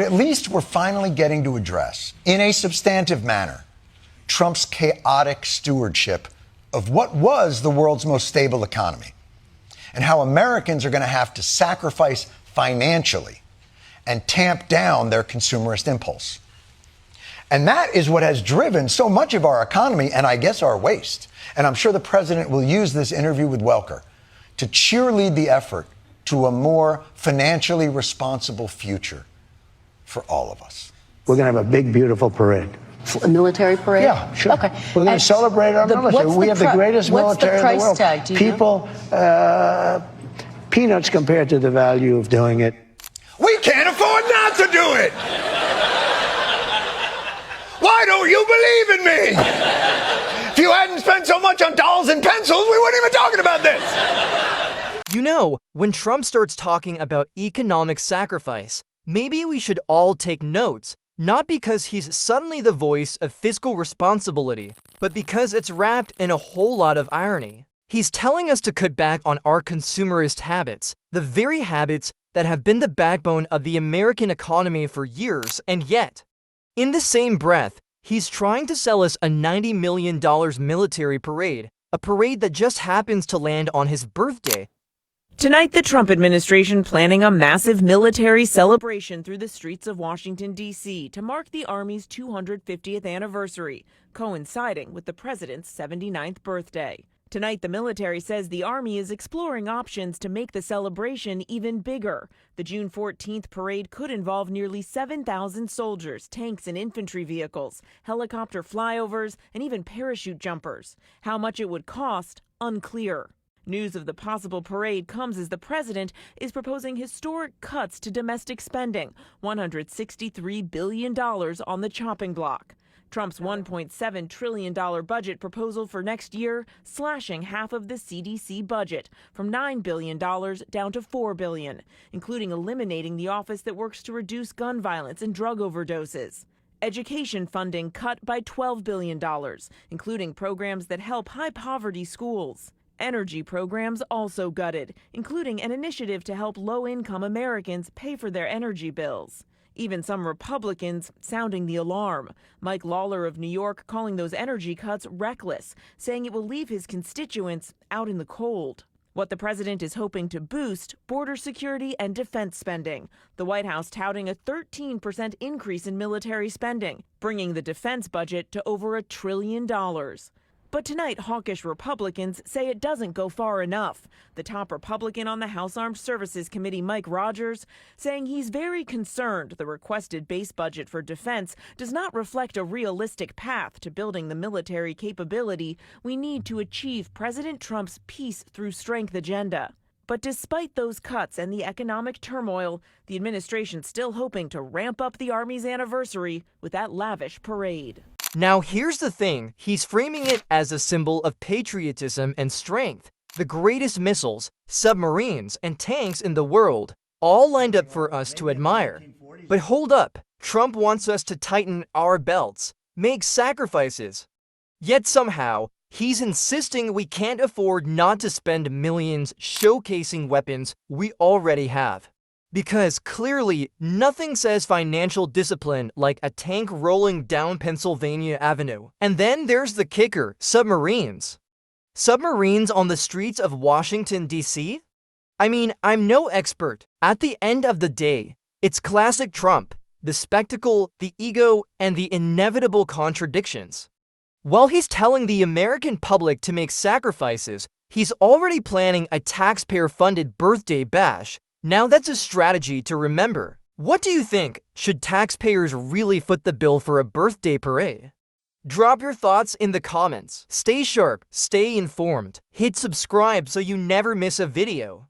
At least we're finally getting to address, in a substantive manner, Trump's chaotic stewardship of what was the world's most stable economy, and how Americans are going to have to sacrifice financially and tamp down their consumerist impulse. And that is what has driven so much of our economy, and I guess our waste. And I'm sure the president will use this interview with Welker to cheerlead the effort to a more financially responsible future for all of us. We're going to have a big, beautiful parade. A military parade? Yeah, sure. Okay. We're going to celebrate our military. We have the greatest military in the world. What's the price tag? Do you know? Peanuts compared to the value of doing it. We can't afford not to do it! Why don't you believe in me? If you hadn't spent so much on dolls and pencils, we wouldn't even be talking about this! You know, when Trump starts talking about economic sacrifice, maybe we should all take notes, not because he's suddenly the voice of fiscal responsibility, but because it's wrapped in a whole lot of irony. He's telling us to cut back on our consumerist habits, the very habits that have been the backbone of the American economy for years, and yet, in the same breath, he's trying to sell us a $90 million military parade, a parade that just happens to land on his birthday. Tonight, the Trump administration planning a massive military celebration through the streets of Washington, D.C. to mark the Army's 250th anniversary, coinciding with the president's 79th birthday. Tonight, the military says the Army is exploring options to make the celebration even bigger. The June 14th parade could involve nearly 7,000 soldiers, tanks and infantry vehicles, helicopter flyovers, and even parachute jumpers. How much it would cost, unclear. News of the possible parade comes as the president is proposing historic cuts to domestic spending, $163 billion on the chopping block. Trump's $1.7 trillion budget proposal for next year, slashing half of the CDC budget from $9 billion down to $4 billion, including eliminating the office that works to reduce gun violence and drug overdoses. Education funding cut by $12 billion, including programs that help high-poverty schools. Energy programs also gutted, including an initiative to help low-income Americans pay for their energy bills. Even some Republicans sounding the alarm. Mike Lawler of New York calling those energy cuts reckless, saying it will leave his constituents out in the cold. What the president is hoping to boost, border security and defense spending. The White House touting a 13% increase in military spending, bringing the defense budget to over $1 trillion. But tonight, hawkish Republicans say it doesn't go far enough. The top Republican on the House Armed Services Committee, Mike Rogers, saying he's very concerned the requested base budget for defense does not reflect a realistic path to building the military capability we need to achieve President Trump's peace through strength agenda. But despite those cuts and the economic turmoil, the administration's still hoping to ramp up the Army's anniversary with that lavish parade. Now here's the thing, he's framing it as a symbol of patriotism and strength. The greatest missiles, submarines, and tanks in the world, all lined up for us to admire. But hold up, Trump wants us to tighten our belts, make sacrifices. Yet somehow, he's insisting we can't afford not to spend millions showcasing weapons we already have. Because clearly, nothing says financial discipline like a tank rolling down Pennsylvania Avenue. And then there's the kicker, submarines. Submarines on the streets of Washington, D.C.? I mean, I'm no expert. At the end of the day, it's classic Trump, the spectacle, the ego, and the inevitable contradictions. While he's telling the American public to make sacrifices, he's already planning a taxpayer-funded birthday bash. Now that's a strategy to remember. What do you think? Should taxpayers really foot the bill for a birthday parade? Drop your thoughts in the comments. Stay sharp, stay informed. Hit subscribe so you never miss a video.